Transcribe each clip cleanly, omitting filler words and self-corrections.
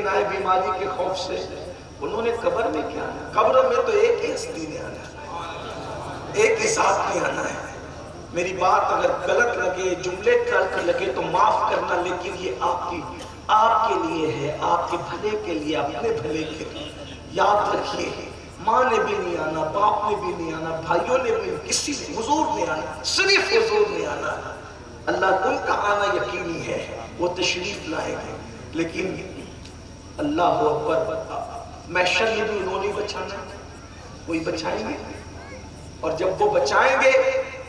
لیکن آئے بیماری کے خوف سے انہوں نے قبر میں کیا آنا؟ قبر میں تو ایک ہی ہستی نے آنا ہے، ایک ہی ذات نے آنا ہے۔ میری بات اگر غلط لگے، جملے تلخ لگے تو معاف کرنا، لیکن یہ آپ کے لیے ہے، آپ کے بھلے کے لیے، اپنے بھلے کے لیے۔ یاد رکھیے، ماں نے بھی نہیں آنا، باپ نے بھی نہیں آنا، بھائیوں نے بھی، کسی نے، حضور نے آنا، صرف حضور نے آنا۔ اللہ ان کا آنا یقینی ہے، وہ تشریف لائیں گے، لیکن اللہ اکبر، محشر میں بھی انہوں نے بچانا، وہی بچائیں گے، اور جب وہ بچائیں گے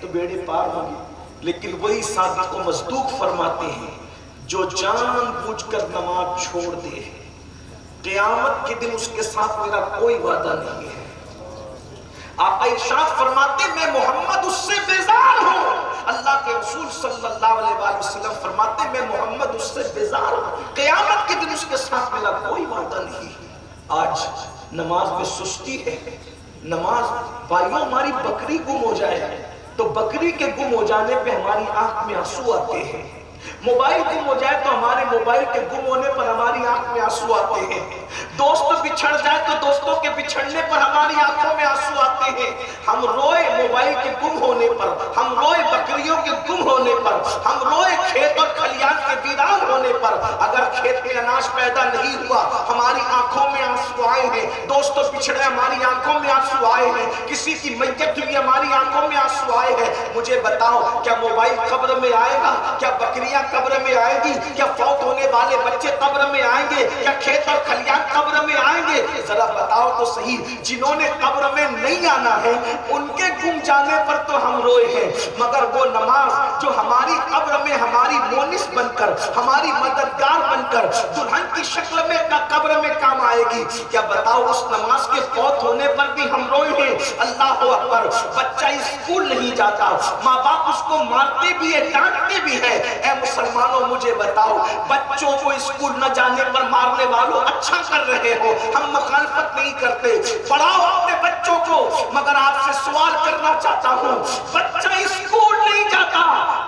تو بیڑے پار ہوں گے۔ لیکن وہی صادق و مصدوق فرماتے ہیں جو جان بوجھ کر نماز چھوڑ دے، قیامت کے دن اس کے ساتھ میرا کوئی وعدہ نہیں ہے۔ آقا ارشاد فرماتے میں محمد اس سے بیزار ہوں، اللہ کے رسول صلی اللہ علیہ وآلہ وسلم فرماتے میں محمد اس سے بیزار ہوں، قیامت کے دن اس کے ساتھ میرا کوئی وعدہ نہیں ہے۔ آج نماز میں سستی ہے، نماز، بھائیوں ہماری بکری گم ہو جائے تو بکری کے گم ہو جانے پہ ہماری آنکھ میں آنسو آتے ہیں، موبائل گم ہو جائے تو ہمارے موبائل کے گم ہونے پر ہماری آنکھ میں آنسو آتے ہیں، دوست بچھڑ جائے تو دوستوں کے بچھڑنے پر ہماری آنکھوں میں آنسو آتے ہیں۔ ہم روئے موبائل کے گم ہونے پر، ہم روئے بکریوں کے گم ہونے پر، ہم روئے کھیت اور کھلیان کے ویران ہونے پر۔ اگر کھیت میں اناج پیدا نہیں ہوا ہماری آنکھوں میں آنسو آئے ہیں، دوستوں بچھڑے ہماری آنکھوں میں آنسو آئے ہیں، کسی کی میت ہوئی ہماری آنکھوں میں آنسو آئے ہیں۔ مجھے بتاؤ، کیا موبائل قبر میں آئے گا؟ کیا بکریاں قبر میں آئیں گی؟ کیا فوت ہونے والے بچے قبر میں آئیں گے؟ کیا کھیت اور کھلیان قبر میں آئیں گے؟ ذرا بتاؤ تو صحیح، جنہوں نے قبر میں نہیں آنا ہے ان کے گم جانے پر تو ہم روئے ہیں، مگر وہ نماز جو ہماری قبر میں ہماری مونس بن کر، ہماری مددگار بن کر، دلہن کی شکل میں قبر میں کام آئے گی، کیا بتاؤ اس نماز کے فوت ہونے پر بھی ہم روئے ہیں؟ اللہ اکبر، بچہ اسکول نہیں جاتا، ماں باپ اس کو مارتے بھی ہیں، ڈانٹتے بھی ہیں۔ اے مسلمانوں مجھے بتاؤ، بچوں کو اسکول نہ جانے پر مارنے والوں اچھا کر رہے ہو، ہم مخالفت نہیں کرتے، پڑھاؤ اپنے بچوں کو، مگر آپ سے سوال کرنا چاہتا ہوں، بچہ اسکول نہیں جاتا،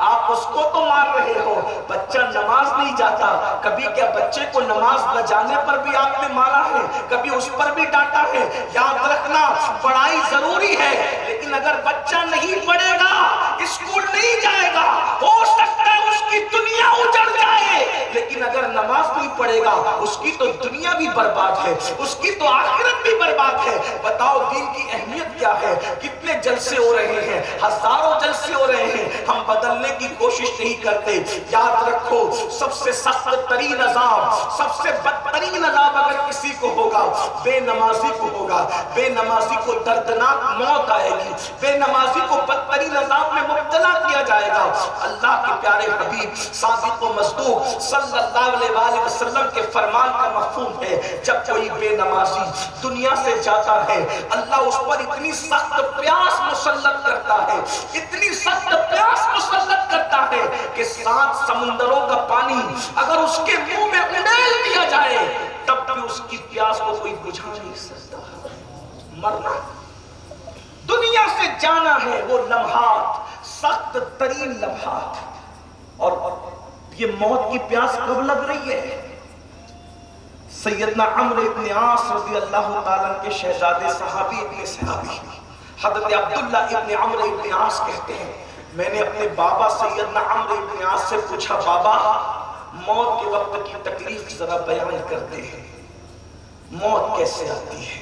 آپ اس کو تو مار رہے ہو، بچہ نماز نہیں جاتا، کبھی کیا بچے کو نماز نہ جانے پر بھی آپ نے مارا ہے؟ کبھی اس پر بھی ڈانٹا ہے؟ یاد رکھنا، پڑھائی ضروری ہے، لیکن اگر بچہ نہیں پڑھے گا، اسکول نہیں جائے گا، ہو سکتا ہے اس کی دنیا اجڑ جائے، لیکن اگر نماز نہیں پڑھے گا اس کی تو دنیا بھی برباد ہے، اس کی تو آخرت بھی برباد ہے۔ بتاؤ دین کی اہمیت کیا ہے؟ کتنے جلسے ہو رہے ہیں، ہزاروں جلسے ہو رہے ہیں، ہم بدلنے کی کوشش نہیں کرتے۔ یاد رکھو، سب سے سخت ترین عذاب، سب سے بدترین عذاب اگر کسی کو ہوگا، بے نمازی کو ہوگا۔ بے نمازی کو دردناک موت آئے گی، بے نمازی کو بدترین عذاب میں مبتلا کیا جائے گا۔ اللہ کے پیارے حبیب صادق و مصدوق صلی اللہ علیہ وآلہ وسلم کے فرمان کا مفہوم ہے، جب کوئی بے نمازی دنیا سے جاتا ہے، اللہ اس پر اتنی سخت پیاس مسلط کرتا ہے، اتنی سخت پیاس مسلط کرتا ہے کہ 7 سمندروں کا پانی اگر اس کے منہ میں اڈیل دیا جائے تب بھی اس کی پیاس کو کوئی بجھا نہیں سکتا۔ مرنا، دنیا سے جانا ہے، وہ لمحات سخت ترین لمحات، اور یہ موت کی پیاس کب لگ رہی ہے؟ سیدنا عمرو ابن عاص رضی اللہ تعالیٰ کے شہزادے صحابی ابن صحابی حضرت عبداللہ ابن عمرو ابن عاص کہتے ہیں، میں نے اپنے بابا سیدنا عمرو ابن عاص سے پوچھا، بابا موت کے وقت کی تکلیف ذرا بیان کرتے ہیں، موت کیسے آتی ہے،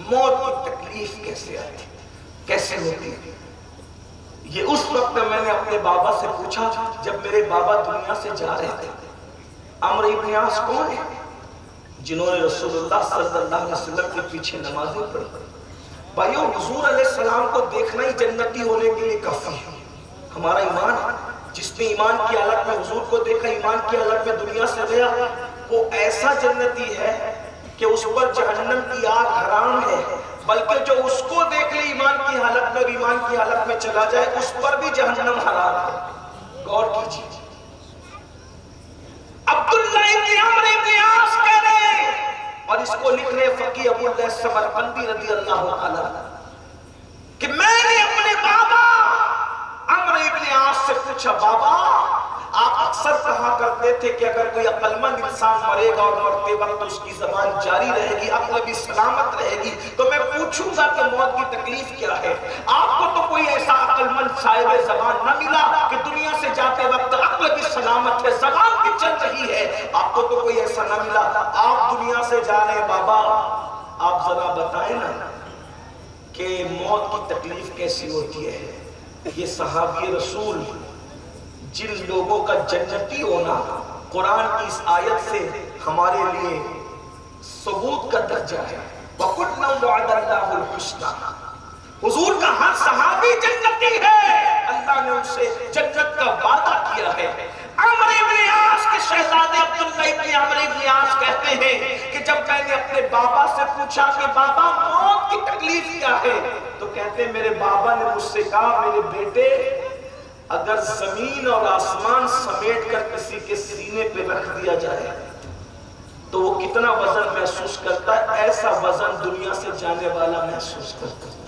موت کی تکلیف کیسے آتی ہے، کیسے ہوتی ہے؟ یہ اس وقت میں نے اپنے بابا سے پوچھا جب میرے بابا دنیا سے جا رہے تھے۔ عمرو ابن عاص کون ہے؟ جنہوں نے رسول اللہ صلی اللہ علیہ وسلم کے پیچھے نمازیں پڑھی۔ بھائیوں، حضور علیہ السلام کو دیکھنا ہی جنتی ہونے کے لیے کافی ہے۔ ہمارا ایمان، جس نے ایمان کی حالت میں حضور کو دیکھا، ایمان کی حالت میں دنیا سے گیا، وہ ایسا جنتی ہے کہ اس پر جہنم کی آگ حرام ہے، بلکہ جو اس کو دیکھ لے ایمان کی حالت میں اور ایمان کی حالت میں چلا جائے اس پر بھی جہنم حرام ہے۔ غور کیجیے، عبداللہ ابن عمرو ابن عاص کہہ رہے ہیں، اور اس کو لکھ رہے فقیہ ابو اللیث سمرقندی رضی اللہ عنہ، کہ میں نے اپنے بابا عمرو ابن عاص سے پوچھا، بابا آپ اکثر کہا کرتے تھے کہ اگر کوئی عقلمند انسان مرے گا اور مرتے وقت اس کی زبان جاری رہے گی، عقل بھی سلامت رہے گی، تو میں پوچھوں گا کہ موت کی تکلیف کیا ہے؟ آپ کو تو کوئی ایسا عقلمند صاحب زبان نہ ملا کہ دنیا سے جاتے وقت عقل بھی سلامت ہے، زبان بھی چل رہی ہے، آپ کو تو کوئی ایسا نہ ملا۔ آپ دنیا سے جا رہے ہیں، بابا آپ ذرا بتائیں نا کہ موت کی تکلیف کیسی ہوتی ہے؟ یہ صحابی رسول جن لوگوں کا جنتی ہونا قرآن کی اس آیت سے ہمارے لیے ثبوت کا درجہ ہے۔ وَقُلْنَا وَعَدَ اللَّهُ الْحُسْنَى، حضور کا ہر صحابی جنتی ہے، اللہ نے ان سے جنت کا وعدہ کیا ہے۔ عمر بن عاص کے شہزادے عبداللہ ابن عمر بن عاص کہتے ہیں کہ جب میں نے اپنے بابا سے پوچھا کہ بابا موت کی تکلیف کیا ہے، تو کہتے ہیں میرے بابا نے مجھ سے کہا میرے بیٹے اگر زمین اور آسمان سمیٹ کر کسی کے سینے پہ رکھ دیا جائے تو وہ کتنا وزن محسوس کرتا ہے، ایسا وزن دنیا سے جانے والا محسوس کرتا ہے۔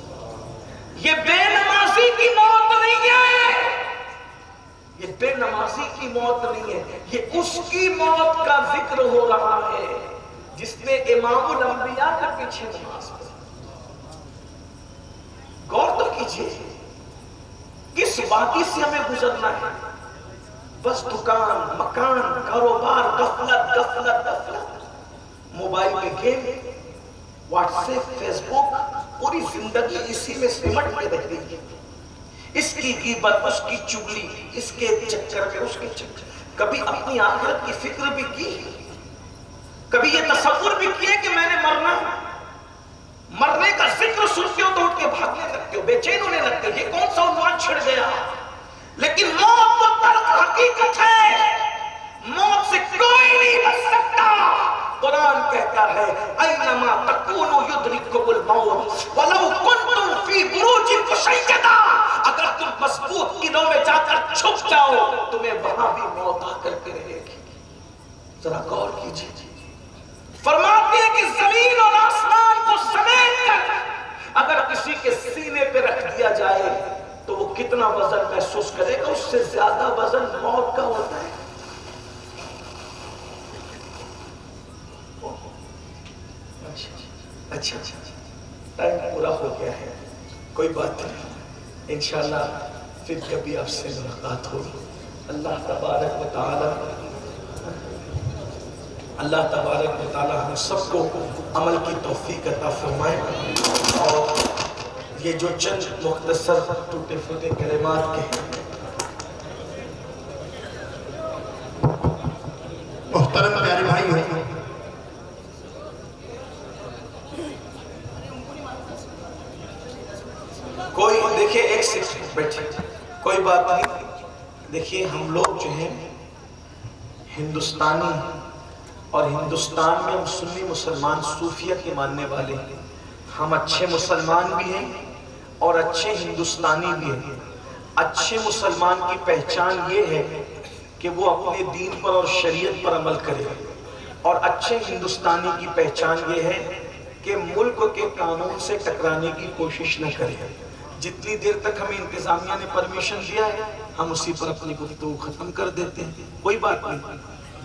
یہ بے نمازی کی موت نہیں ہے، یہ بے نمازی کی موت نہیں ہے، یہ اس کی موت کا ذکر ہو رہا ہے جس نے امام الانبیاء کے پیچھے نماز پڑھی۔ غور تو کیجئے، کس وادی سے ہمیں گزرنا ہے؟ بس دکان، مکان، کاروبار، غفلت غفلت غفلت، موبائل پہ گیم، واٹس ایپ، فیس بک، پوری زندگی اسی میں سمٹ کے رہ گئی ہے۔ اس کی غیبت، اس کی چگلی، اس کے چکر میں، اس کے چکر، کبھی اپنی آخرت کی فکر بھی کی، کبھی یہ تصور بھی کیے کہ میں نے مرنا، مرنے کا ذکر سنتے ہو تو اٹھ کے بھاگنے لگتے ہو، بے چین ہونے لگتے ہو، یہ کون سا عنوان چھڑ گیا؟ لیکن موت تو تلخ حقیقت ہے، موت سے کوئی نہیں بچ سکتا۔ قرآن کہتا ہے اینما تکونوا یدرککم الموت ولو کنتم فی بروج مشیدہ، اگر تم مضبوط قلعوں میں جا کر چھپ جاؤ تمہیں وہاں بھی موت آ کر کے رہے گی۔ ذرا غور کیجیے، فرماتے ہیں کہ زمین اور آسمان کو سمیٹ کر اگر کسی کے سینے پہ رکھ دیا جائے تو وہ کتنا وزن محسوس کرے گا؟ اس سے زیادہ وزن موت کا ہوتا ہے۔ اچھا ٹائم پورا ہو گیا ہے، کوئی بات نہیں، انشاءاللہ پھر کبھی آپ سے ملاقات ہوگی۔ اللہ تبارک و تعالی ہم سب کو عمل کی توفیق عطا فرمائے، اور یہ جو چند مختصر ٹوٹے پھوٹے کلمات کے محترم پیارے بھائیو، کوئی دیکھیں ایک سیکنڈ بیٹھے، کوئی بات نہیں، دیکھیے ہم لوگ جو ہیں ہندوستانی، اور ہندوستان میں ہم سنی مسلمان صوفیہ کے ماننے والے ہیں، ہم اچھے مسلمان بھی ہیں اور اچھے ہندوستانی بھی ہیں۔ اچھے مسلمان کی پہچان یہ ہے کہ وہ اپنے دین پر اور شریعت پر عمل کرے، اور اچھے ہندوستانی کی پہچان یہ ہے کہ ملک کے قانون سے ٹکرانے کی کوشش نہ کرے۔ جتنی دیر تک ہمیں انتظامیہ نے پرمیشن دیا ہے ہم اسی پر اپنی گفتگو ختم کر دیتے ہیں، کوئی بات نہیں،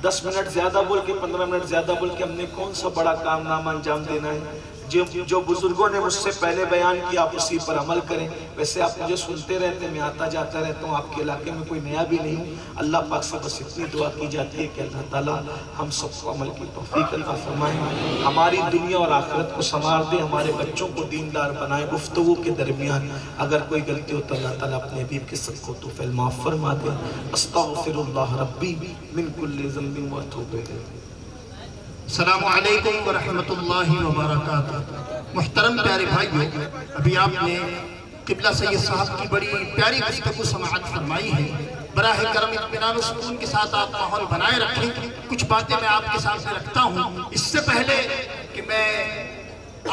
10 منٹ زیادہ بول کے 15 منٹ زیادہ بول کے ہم نے کون سا بڑا کام نامہ انجام دینا ہے؟ جو بزرگوں نے مجھ سے پہلے بیان کیا آپ اسی پر عمل کریں۔ ویسے آپ مجھے سنتے رہتے ہیں، میں آتا جاتا رہتا ہوں، آپ کے علاقے میں کوئی نیا بھی نہیں ہوں۔ اللہ پاک سے بس اتنی دعا کی جاتی ہے کہ اللہ تعالیٰ ہم سب کو عمل کی توفیق عطا فرمائے، ہماری دنیا اور آخرت کو سنوار دے، ہمارے بچوں کو دیندار بنائے۔ گفتگو کے درمیان اگر کوئی غلطی ہو تو اللہ تعالیٰ اپنے حبیب کے سب کو تو فعل معاف فرما دے۔ استغفر اللہ ربی من کل ذنب واتوب الیہ۔ السلام علیکم ورحمۃ اللہ وبرکاتہ۔ محترم پیارے بھائیو، ابھی آپ نے قبلہ سید صاحب کی بڑی پیاری گفتگو سماعت فرمائی ہے۔ براہ کرم اطمینان و سکون کے ساتھ آپ ماحول بنائے رکھیں۔ کچھ باتیں میں آپ کے سامنے رکھتا ہوں، اس سے پہلے کہ میں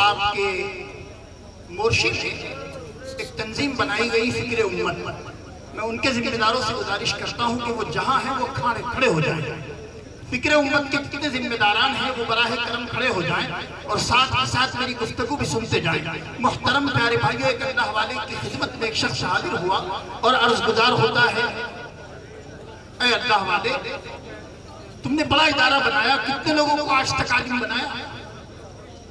آپ کے مرشد سے ایک تنظیم بنائی گئی فکر امت، میں ان کے ذمہ داروں سے گزارش کرتا ہوں کہ وہ جہاں ہیں وہ کھڑے ہو جائیں۔ فکر امت کے کتنے ذمہ داران ہیں وہ براہ کرم کھڑے ہو جائیں اور ساتھ ہی ساتھ میری گفتگو بھی سنتے جائیں۔ محترم پیارے بھائیو، ایک اللہ والے کی خدمت میں ایک شخص حاضر ہوا اور عرض گزار ہوتا ہے اے اللہ والے، تم نے بڑا ادارہ بنایا، کتنے لوگوں کو آج تک عالم بنایا؟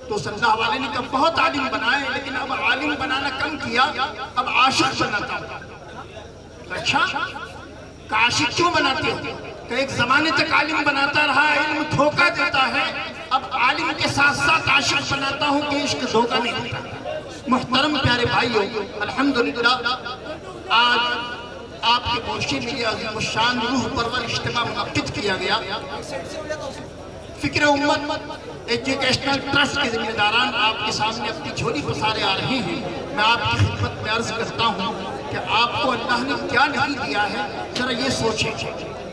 تو صلی اللہ والے نے کہا بہت عالم بنائے، لیکن اب عالم بنانا کم کیا، اب عاشق بناتا ہوں۔ اچھا، کہ عاشق کیوں بناتے ہو؟ کہ ایک زمانے تک عالم بناتا رہا، علم دھوکہ دیتا ہے، اب عالم کے ساتھ ساتھ عاشق بناتا ہوں کہ عشق دھوکہ نہیں دیتا۔ محترم پیارے بھائیو، الحمدللہ آج آپ کے گوشے میں یہ عظیم الشان روح پرور اجتماع منعقد کیا گیا۔ فکر امت ایجوکیشنل ٹرسٹ کے ذمہ داران آپ کے سامنے اپنی جھولی پسارے آ رہے ہیں۔ میں آپ کی خدمت میں عرض کرتا ہوں کہ آپ کو اللہ نے کیا نہیں دیا ہے، ذرا یہ سوچیں۔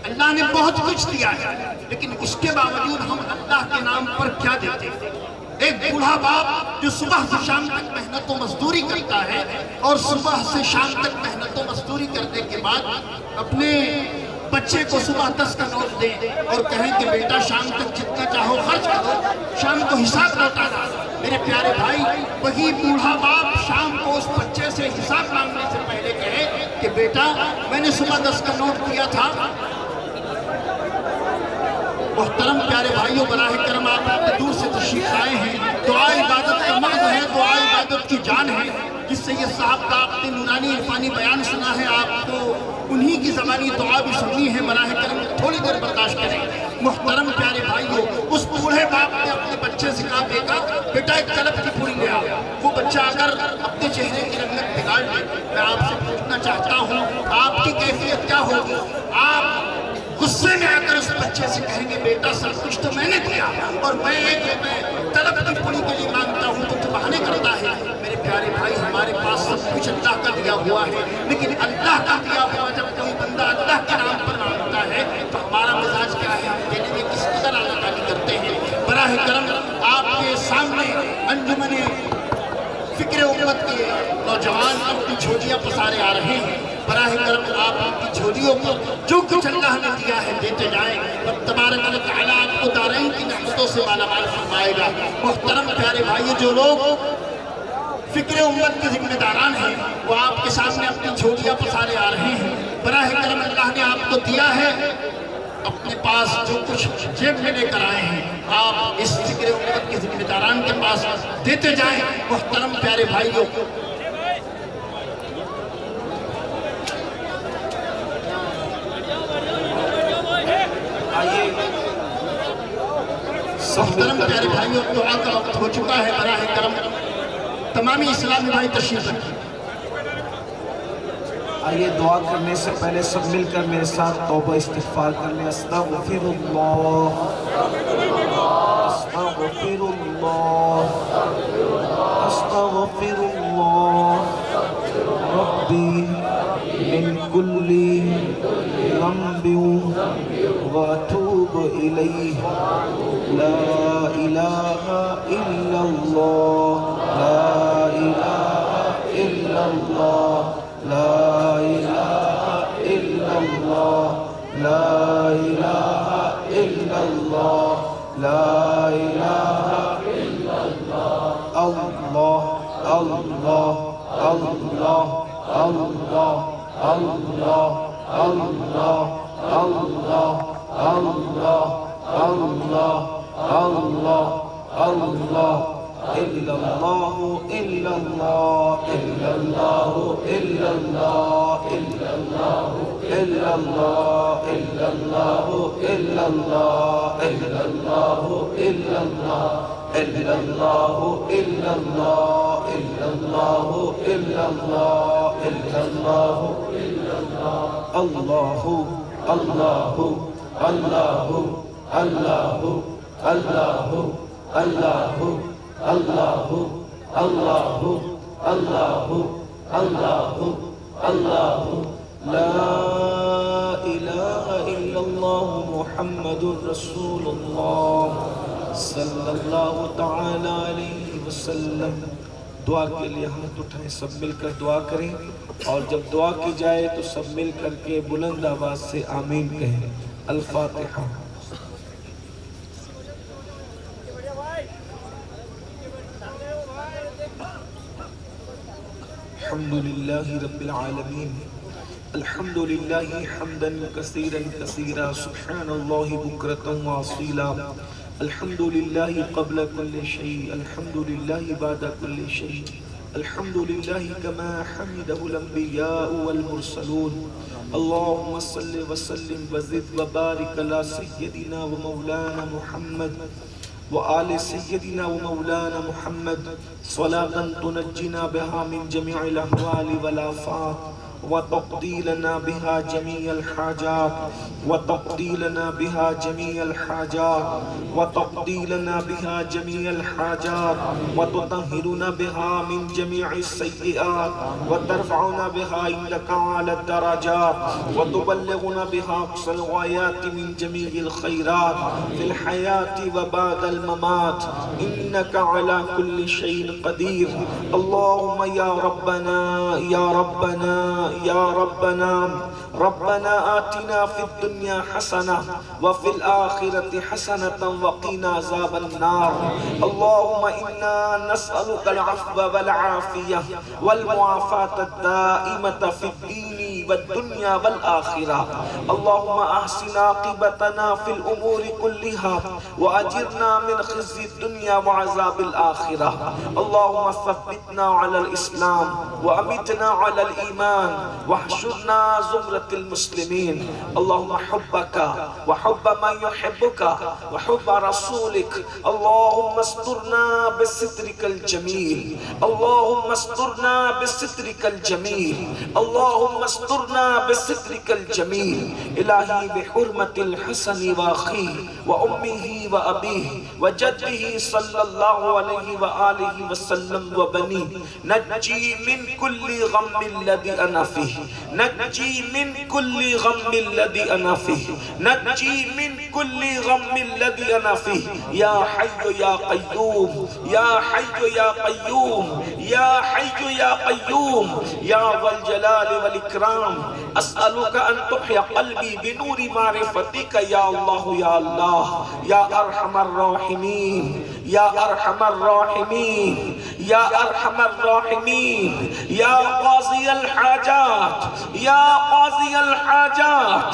اللہ نے بہت کچھ دیا ہے، لیکن اس کے باوجود ہم اللہ کے نام پر کیا دیتے ہیں؟ ایک بوڑھا باپ جو صبح سے شام تک محنت و مزدوری کرتا ہے، اور صبح سے شام تک محنت و مزدوری کرنے کے بعد اپنے بچے کو صبح 10 کا نوٹ دیں اور کہیں کہ بیٹا شام تک جتنا چاہو خرچ کرو، شام کو حساب لوٹانا۔ میرے پیارے بھائی، وہی بوڑھا باپ شام کو اس بچے سے حساب مانگنے سے پہلے کہے کہ بیٹا میں نے صبح 10 کا نوٹ دیا تھا۔ محترم پیارے بھائیوں، براہ کرم آپ اتنے دور سے تشریف آئے ہیں، دعا عبادت کا مرد ہے، دعا عبادت کی جان ہے۔ جس سید صاحب کا آپ نے نورانی عرفانی بیان سنا ہے، آپ کو انہی کی زبانی دعا بھی سننی ہے، براہ کرم تھوڑی دیر برداشت کریں۔ محترم پیارے بھائیوں، اس بوڑھے باپ نے اپنے بچے سے کہا بیٹا ایک طلب کی پوری لے آؤ۔ وہ بچہ اگر اپنے چہرے کی رنگت بگاڑ لے، میں آپ سے پوچھنا چاہتا ہوں آپ کی کیفیت کیا ہوگی؟ آپ غصے میں آ کر اس بچے سے کہیں گے بیٹا سب کچھ تو میں نے دیا، اور میں ایک طلب کی پوری کے لیے مانگتا ہوں تو بہانے کرتا ہے۔ میرے پیارے بھائی، ہمارے پاس سب کچھ اللہ کا دیا ہوا ہے، لیکن اللہ کا دیا ہوا جب کوئی بندہ اللہ کے نام پر مانگتا ہے تو ہمارا مزاج کیا ہے؟ ہم دینے میں کس قدر آناکانی کرتے ہیں۔ براہ کرم آپ کے سامنے انجمن فکر امت کے نوجوان اپنی جھولیاں پسارے آ رہے ہیں۔ براہ کرم آپ کی جھولیوں پر جو کچھ اللہ نے دیا ہے دیتے جائیں، اور تبارک و تعالیٰ آپ کو دارین کی نعمتوں سے مالا مال فرمائے گا۔ محترم پیارے بھائی، جو لوگ فکر امت کے ذمہ داران ہیں وہ آپ کے سامنے اپنی جھولیاں پسارے آ رہے ہیں۔ براہ کرم اللہ نے آپ کو دیا ہے، اپنے پاس جو کچھ جیب میں لے کر آئے ہیں آپ اس فکر امت کے ذمہ داران کے پاس دیتے جائیں۔ محترم پیارے بھائیوں، محترم پیارے بھائیوں، دعا کا وقت ہو چکا ہے۔ براہ کرم تمامی اسلامی بھائی تشریف رکھیں۔ آئیے دعا کرنے سے پہلے سب مل کر میرے ساتھ توبہ استغفار کر لیں۔ استغفر اللہ، استغفر اللہ، استغفر اللہ ربی من کل ذنب واتوب الیہ، لا الہ الا اللہ، لا الہ الا اللہ، لا الہ الا اللہ، لا الہ الا اللہ، لا الہ الا اللہ، اللہ اللہ اللہ اللہ اللہ اللہ اللہ اللہ اللہ اللہ اللہ إلا الله إلا الله إلا الله إلا الله إلا الله إلا الله إلا الله إلا الله إلا الله إلا الله إلا الله إلا الله إلا الله إلا الله إلا الله إلا الله الله الله الله الله الله الله اللہ اللہ اللہ اللہ اللہ لا الہ الا اللہ محمد رسول اللہ صلی اللہ تعالی علیہ وسلم۔ دعا کے لیے ہاتھ اٹھائیں، سب مل کر دعا کریں، اور جب دعا کی جائے تو سب مل کر کے بلند آواز سے آمین کہیں۔ الفاتحہ۔ الحمد للہ رب العالمین، الحمد لله حمدا كثيرا كثيرا سبحان الله بكرة وأصيلا. الحمد لله قبل كل شيء، الحمد لله بعد كل شيء، الحمد لله كما حمده الأنبياء والمرسلون. اللهم صل وسلم وزد وبارك على سيدنا ومولانا محمد وآل سيدنا ومولانا محمد صلاة تنجينا بها من جميع الأهوال والآفات وتقضي لنا بها جميع الحاجات وتقضي لنا بها جميع الحاجات وتقضي لنا بها جميع الحاجات وتطهرنا بها من جميع السيئات وترفعنا بها عندك على الدرجات وتبلغنا بها أقصى الغايات من جميع الخيرات في الحياة وبعد الممات إنك على كل شيء قدير. اللهم يا ربنا يا ربنا يا ربنا ربنا آتنا في الدنيا حسنة وفي الآخرة حسنة وقنا عذاب النار. اللهم إنا نسألك العفو والعافية والمعافاة الدائمة في الدين والدنيا والآخرة. اللهم أحسن عاقبتنا في الأمور كلها وأجرنا من خزي الدنيا وعذاب الآخرة. اللهم ثبتنا على الإسلام وأمتنا على الإيمان واحشرنا زمرة المسلمين. اللهم حبك وحب من يحبك وحب رسولك. اللهم استرنا بسترك الجميل، اللهم استرنا بسترك الجميل، اللهم استرنا بسترك الجميل. إلهي بحرمة الحسن وأخيه وأمه وأبيه وجده صلى الله عليه وآله وسلم وبنيه نجي من كل غم الذي أنا فيه، نجي من كل غم الذي أنا فيه، نجي من كل غم الذي أنا فيه. يا حي يا قيوم يا حي يا قيوم يا حي يا قيوم يا ذا الجلال والإكرام. أسألك أن تحيي قلبي بنور معرفتك يا الله يا الله يا أرحم الراحمين يا أرحم الراحمين يا أرحم الراحمين يا قاضي الحاجات يا قاضي الحاجات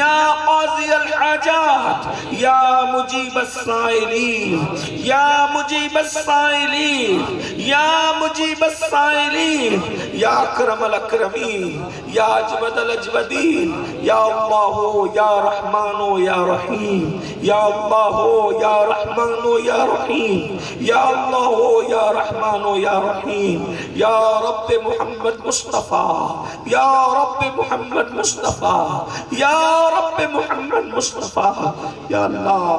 يا قاضي الحاجات يا مجيب السائلين يا مجيب السائلين يا مجيب السائلين يا أكرم الأكرمين يا أجود الأجودين. يا الله يا رحمن يا رحيم يا الله يا رحمن يا رحيم يا الله يا رحمن يا رحيم. يا رب محمد مصطفى يا رب محمد مصطفى یا رب محمد مصطفیٰ. یا اللہ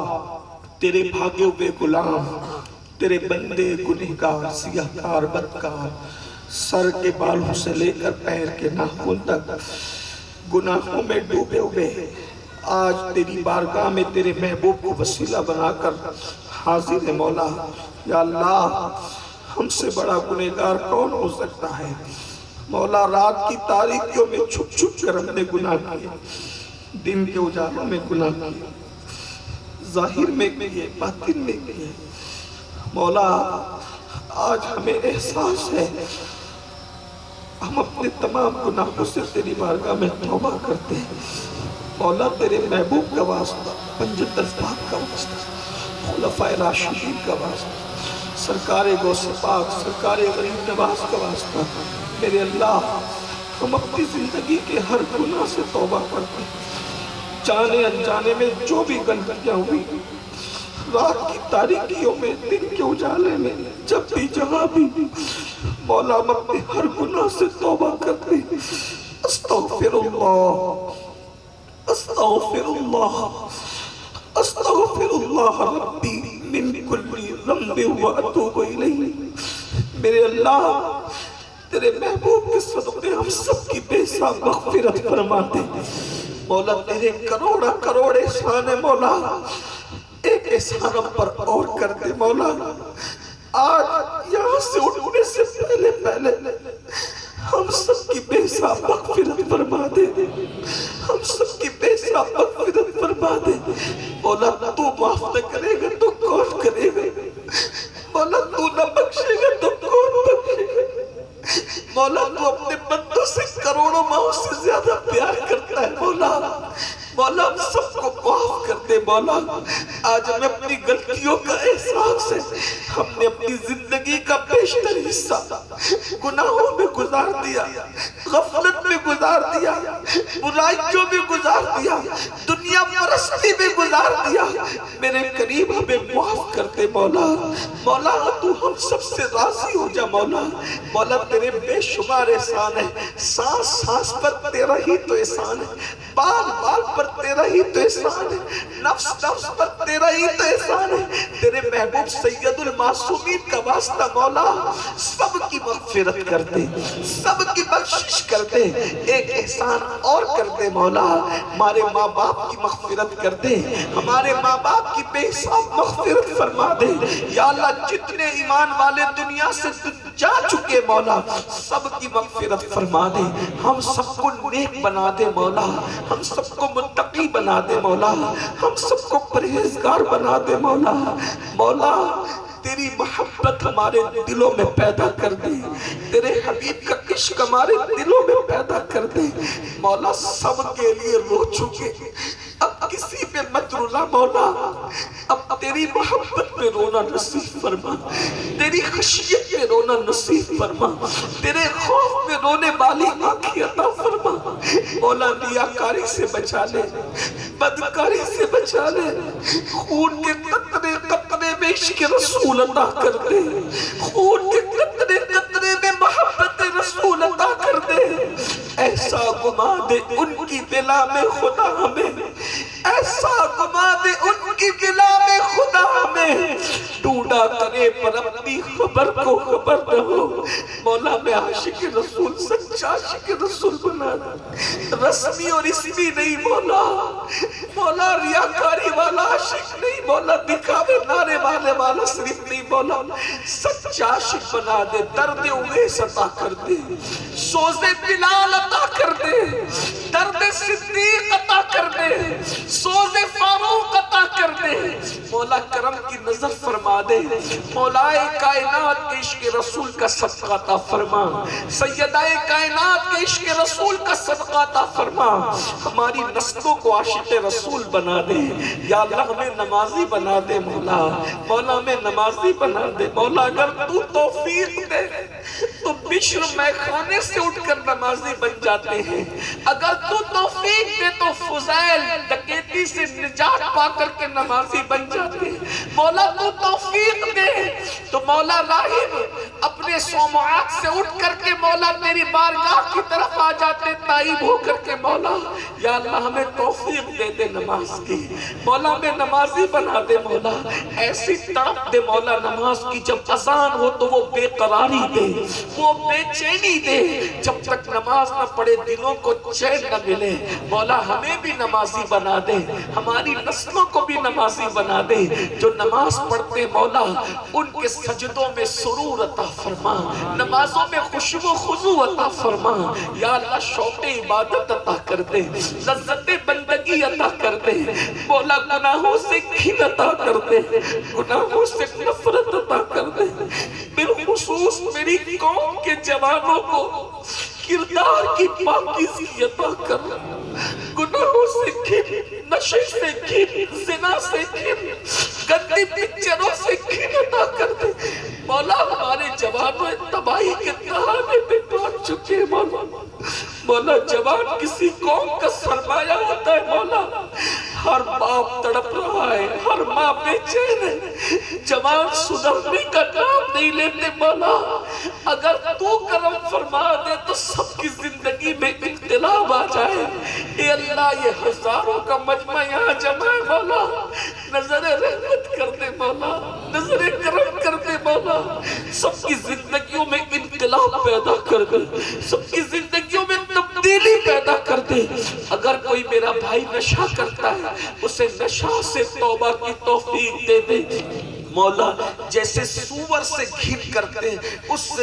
تیرے بھاگے ہوئے غلام، تیرے بندے گنہگار سیاہکار بدکار، سر کے بالوں سے لے کر پیر کے ناخن تک گناہوں میں ڈوبے ہوئے آج تیری بارگاہ میں تیرے محبوب کو وسیلہ بنا کر حاضر ہے مولا. یا اللہ ہم سے بڑا گنہگار کون ہو سکتا ہے مولا. رات کی تاریکیوں میں چھپ چھپ کر ہم نے گناہ کیے، دن کے اجالوں میں گناہ کیے، ظاہر میں کیے باطن میں کیے. مولا آج ہمیں احساس ہے ہم اپنے تمام گناہوں سے تیری بارگاہ میں توبہ کرتے ہیں مولا. تیرے محبوب کا واسطہ، پنجتن پاک کا واسطہ، خلفائے راشدین کا واسطہ، سرکار غوث پاک، سرکار غریب نواز کا واسطہ. میرے اللہ ہم اپنی زندگی کے ہر گناہ سے توبہ کرتے ہیں. جانے انجانے میں جو بھی غلطیاں ہوئی، رات کی تاریکیوں میں، دن کے اجالے میں، جب بھی جہاں بھی مولا ہم اپنے ہر گناہ سے توبہ کرتے ہیں. استغفر اللہ استغفر اللہ استغفر اللہ ربی من کل ذنب واتوب الیہ. میرے اللہ تیرے محبوب کے صدقے ہم سب کی بے حساب مغفرت فرما دے مولا. تیرے کروڑا کروڑ احسان ہے مولا، ایک احسان ہم پر اور کر دے مولا. آج یہاں سے اٹھنے سے پہلے ہم سب کی بے حساب مغفرت فرما دے، ہم سب کی بے حساب مغفرت فرما دے مولا. تو معاف نہ کرے گا تو کون کرے گا مولا. تو نہ بخشے گا تو کون بخشے گا مولا. تو اپنے بندوں سے کروڑوں ماہوں سے زیادہ مولا آج ہمیں اپنی غلطیوں کا احساس ہے، ہم نے اپنی زندگی کا بیشتر حصہ گناہوں میں گزار دیا، غفلت میں گزار دیا، برائیوں میں گزار دیا، دنیا پرستی میں گزار دیا۔ میرے قریب ہمیں معاف کر دے مولا، مولا تو ہم سب سے راضی ہو جا مولا۔ مولا تیرے بے شمار احسان ہے، سانس سانس پر تیرا ہی تو احسان ہے، بال بال پر تیرا ہی تو احسان ہے، نفس نفس پر تیرا ہی تو احسان ہے۔ تیرے محبوب سید المعصومین کا واسطہ مولا سب کی مغفرت کر دے، سب کی بخشش کر دے۔ ایک احسان اور کر دے مولا، ہمارے ماں باپ کی مغفرت کر دے، ہمارے ماں باپ کی بے حساب مغفرت فرما دے۔ یا اللہ جتنے ایمان والے دنیا سے جا چکے مولا سب کی مغفرت فرما دے، ہم سب کو نیک بنا دے مولا، ہم سب کو متقی بنا دے مولا، ہم سب کو پرہیزگار بنا دے مولا۔ مولا تیری محبت ہمارے دلوں میں پیدا کر دے، تیرے حبیب کا عشق ہمارے دلوں میں پیدا کر دے۔ مولا سب کے لیے رو چکے، اب کسی پہ مت رونا مولا، اب تیری محبت میں رونا نصیب فرما، تیری خشیت میں رونا نصیب فرما، تیرے خوف میں رونے والی آنکھیں عطا فرما۔ مولا ریاکاری سے بچا لے، بدکاری سے بچا لے، خون کے قطرے قطرے میں عشق رسول عطا کر دے، خون کے قطرے قطرے میں محبت رسول عطا کر دے۔ ایسا گما دے ان کی دلا میں خدا ہمیں، ایسا گما دے ان کی دلا میں خدا ہمیں، ڈھونڈا کرے پر اپنی خبر کو خبر نہ ہو۔ مولا میں عاشق رسول سچا عاشق رسول بنا دے، رسمی اور اسمی نہیں مولا، مولا ریاکاری والا عاشق نہیں مولا، دکھاوے نعرے والے والا صرف نہیں مولا، سچا عاشق بنا دے۔ درد اویس عطا کر دے، سوز بلال عطا کر دے، درد صدیق عطا کر دے، سوز فاروق عطا کر دے۔ مولا کرم کی نظر فرما دے، مولا کائنات کے عشق رسول کا صدقہ عطا فرما، سیدہ کائنات کے عشق رسول کا صدقہ عطا فرما، ہماری نسلوں کو عاشق رسول بنا دے۔ یا اللہ ہمیں نمازی بنا دے مولا، مولا ہمیں نمازی بنا دے مولا۔ اگر تو توفیق دے تو بشر میخانے سے اٹھ کر نمازی بن جاتے ہیں، اگر تو توفیق دے تو فضائل ڈکیتی سے نجات پا کر کے نمازی بن جاتے ہیں۔ مولا تو توفیق دے تو مولا راہب اپنے صومعات سے اٹھ کر کے مولا تیری بارگاہ کی طرف آ جاتے تائب ہو کر کے مولا۔ یا اللہ ہمیں توفیق دے دے نماز کی، مولا ہمیں نمازی بنا دے مولا، ایسی تڑپ دے مولا نماز کی، جب اذان ہو تو وہ بے قراری دے، وہ بے چینی دے، جب تک نماز نہ پڑھے دلوں کو چین نہ ملے۔ مولا ہمیں بھی نمازی بنا دے، ہماری نسلوں کو بھی نمازی بنا دے، جو نماز پڑھتے مولا ان کے سجدوں میں سرور عطا فرما، نمازوں میں خشوع و خضوع عطا فرما۔ یا اللہ شوق عبادت عطا کر دے، لذت بندگی عطا کر دے، مولا گناہوں سے گھن عطا کر دے، گناہوں سے نفرت عطا کر دے۔ بالخصوص میری قوم کے جوانوں کو کردار کی پاکیزگی عطا کر، گناہوں سے گھن، نشے سے گھن، زنا سے گھن، گندی پکچروں سے گھن عطا کر دے۔ مولا ہمارے جوانوں تباہی کے تہانے پہ کاٹ چکے ہیں مولا، مولا جوان کسی قوم کا سرمایہ ہوتا ہے مولا، ہر باپ تڑپ رہا ہے، ہر ماں بے چین ہے، جوان سدھرنے کا نام نہیں لیتے مولا۔ اگر تو کرم فرما دے تو سب کی زندگی میں انقلاب آ جائے۔ اے اللہ یہ ہزاروں کا مجمع یہاں جمع ہے مولا، نظر رحمت کر دے مولا، نظر کرم کر دے مولا، سب کی زندگیوں میں انقلاب پیدا کر دے، سب کی زندگیوں میں تبدیلی پیدا کر دے۔ اگر کوئی میرا بھائی نشہ کرتا ہے اسے نشہ سے توبہ کی توفیق دے دے مولا، جیسے سور سے گھن کرتے اس سے